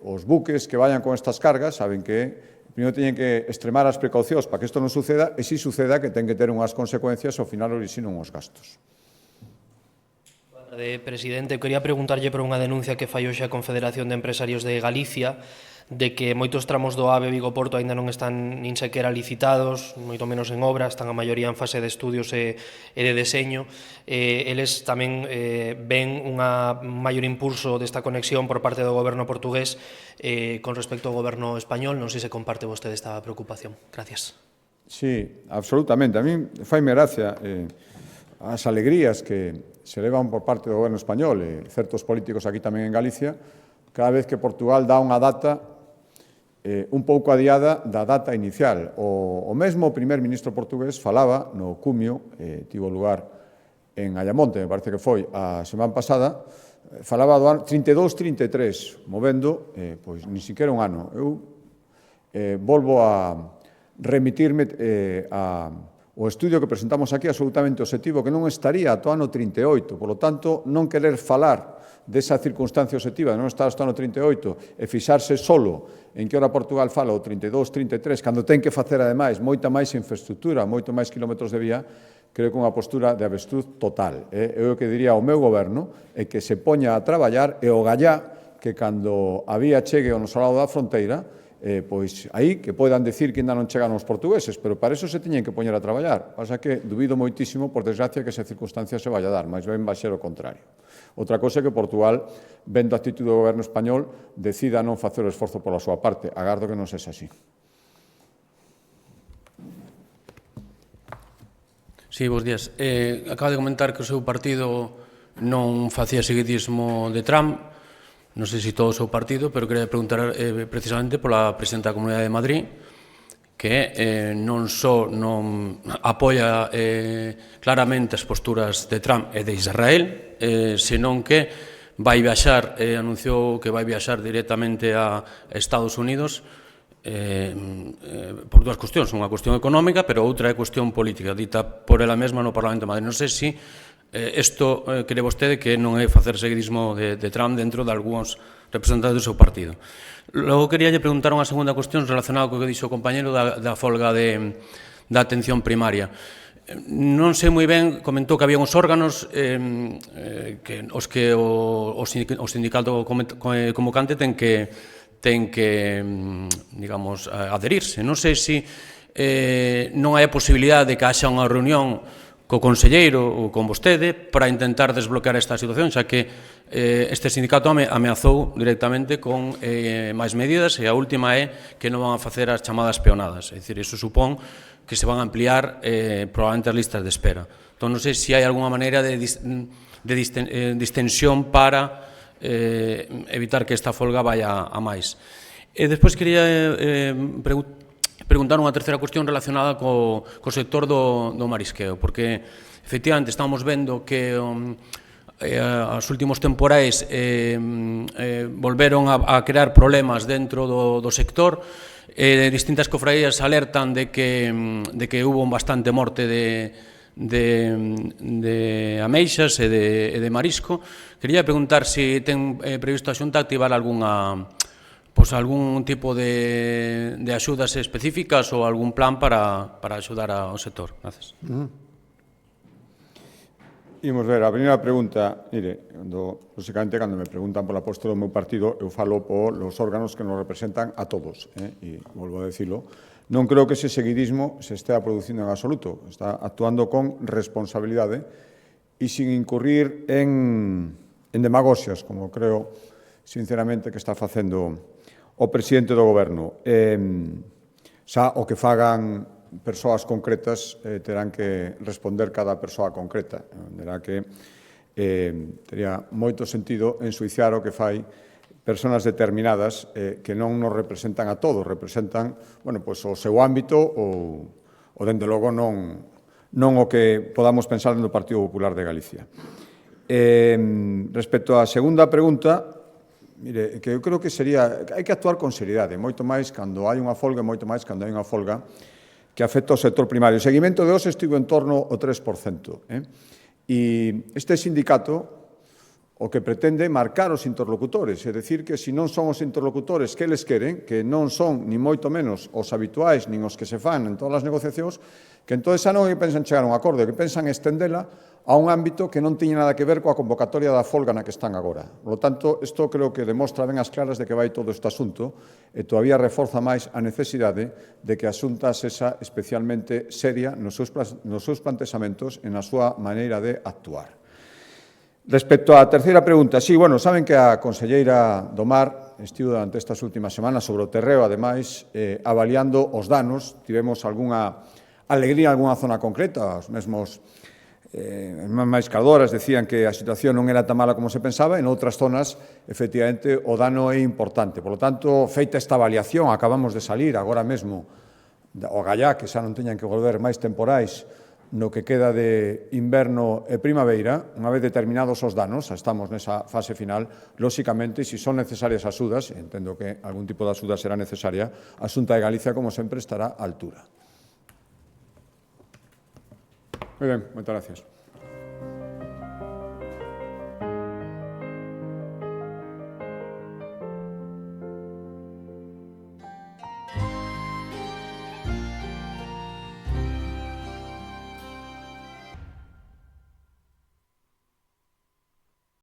os buques que vayan con estas cargas saben que primeiro teñen que extremar as precaucións para que isto non suceda, e se suceda que ten que ter unhas consecuencias, ao final orixinan unhos gastos. Presidente, quería preguntarlle por unha denuncia que fai hoxe a Confederación de Empresarios de Galicia de que moitos tramos do AVE Vigo-Porto aínda non están nin sequera licitados, moito menos en obra, están a maioría en fase de estudios e de deseño. Eles tamén ven un maior impulso desta conexión por parte do goberno portugués con respecto ao goberno español. Non sei se comparte vostede esta preocupación. Gracias. Sí, absolutamente. A mí faime gracia as alegrías que se levan por parte do goberno español e certos políticos aquí tamén en Galicia cada vez que Portugal dá unha data un pouco adiada da data inicial. O mesmo primer ministro portugués falaba no cumio, tivo lugar en Ayamonte, me parece que foi a semana pasada, falaba do ano 32-33, movendo, pois, nin siquiera un ano. Eu volvo a remitirme ao estudio que presentamos aquí absolutamente objetivo, que non estaría ata o ano 38, por lo tanto, non querer falar desa circunstancia objetiva de non estar hasta o ano 38 e fixarse solo en que ora Portugal fala o 32-33, cando ten que facer, ademais, moita máis infraestructura, moito máis quilómetros de vía, creo que unha postura de avestruz total. Eu o que diría ao meu goberno é que se poña a traballar e o gallá que cando a vía chegue ao noso lado da fronteira, pois aí que podan decir que ainda non chegan os portugueses, pero para eso se teñen que poñer a traballar. Pasa que dubido moitísimo, por desgracia, que esa circunstancia se vaya a dar, máis ben vai ser o contrario. Outra cosa é que Portugal, vendo a actitude do goberno español, decida non facer o esforzo pola súa parte. Agardo que non sexa así. Sí, bons días. Acaba de comentar que o seu partido non facía seguidismo de Trump. Non sei se todo o seu partido, pero quería preguntar precisamente pola presidenta da Comunidade de Madrid, que non só non apoia claramente as posturas de Trump e de Israel, senón que vai viaxar, anunciou que vai viaxar directamente a Estados Unidos por dúas cuestións, unha cuestión económica, pero outra é cuestión política, dita por ela mesma no Parlamento de Madrid. Non sei se isto cree vostede que non é facer seguidismo de Trump dentro de algúns representantes do seu partido. Logo quería preguntar unha segunda cuestión relacionada co que dixo o compañero da folga da atención primaria. Non sei moi ben, comentou que había uns órganos os que o sindicato convocante ten que digamos, adherirse. Non sei se non hai a posibilidade de que haxa unha reunión co conselleiro ou con vostede para intentar desbloquear esta situación, xa que este sindicato ameazou directamente con máis medidas e a última é que non van a facer as chamadas peonadas. É dicir, iso supón que se van a ampliar probablemente as listas de espera. Entón, non sei se hai alguna maneira de distensión para evitar que esta folga vaya a máis. E despois quería preguntar unha terceira cuestión relacionada co sector do marisqueo, porque efectivamente estamos vendo que os últimos temporais volveron a crear problemas dentro do sector. Distintas cofradías alertan de que hubo bastante morte de ameixas e de marisco. Quería preguntar se ten previsto a Xunta activar algún tipo de axudas específicas ou algún plan para axudar ao sector. Gracias. Imos ver, a primeira pregunta, mire, lógicamente, cando me preguntan pola postura do meu partido, eu falo polos órganos que nos representan a todos, e volvo a decirlo, non creo que ese seguidismo se estea producindo en absoluto, está actuando con responsabilidade e sin incurrir en demagoxias, como creo, sinceramente, que está facendo o presidente do goberno. Xa o que fagan persoas concretas terán que responder cada persoa concreta. Terá que tería moito sentido ensuiciar o que fai persoas determinadas que non nos representan a todos, representan o seu ámbito ou dende logo non o que podamos pensar no Partido Popular de Galicia. Respecto á segunda pregunta, mire, que eu creo que sería, hai que actuar con seriedade, moito máis cando hai unha folga, moito máis cando hai unha folga que afecta ao sector primario. O seguimento de hoxe estivo en torno ao 3%. E este sindicato o que pretende marcar os interlocutores, é dicir, que se non son os interlocutores que eles queren, que non son ni moito menos os habituais, nin os que se fan en todas as negociacións, que entón xa non pensan chegar a un acordo, que pensan estendela a un ámbito que non tiña nada que ver coa convocatoria da folga na que están agora. Por lo tanto, isto creo que demostra ben as claras de que vai todo este asunto e todavía reforza máis a necesidade de que a Xunta sexa especialmente seria nos seus plantexamentos e na súa maneira de actuar. Respecto á terceira pregunta, sí, saben que a conselleira do Mar estivo durante estas últimas semanas sobre o terreo, ademais, avaliando os danos. Tivemos algunha alegría en algunha zona concreta, os mesmos maiscadoras decían que a situación non era tan mala como se pensaba, en outras zonas, efectivamente, o dano é importante. Por lo tanto, feita esta avaliación, acabamos de salir agora mesmo o Gallá, que xa non teñan que volver máis temporais no que queda de inverno e primavera, unha vez determinados os danos, estamos nesa fase final, lóxicamente, se son necesarias axudas, entendo que algún tipo de axuda será necesaria, a Xunta de Galicia, como sempre, estará á altura. Moi ben, moitas gracias.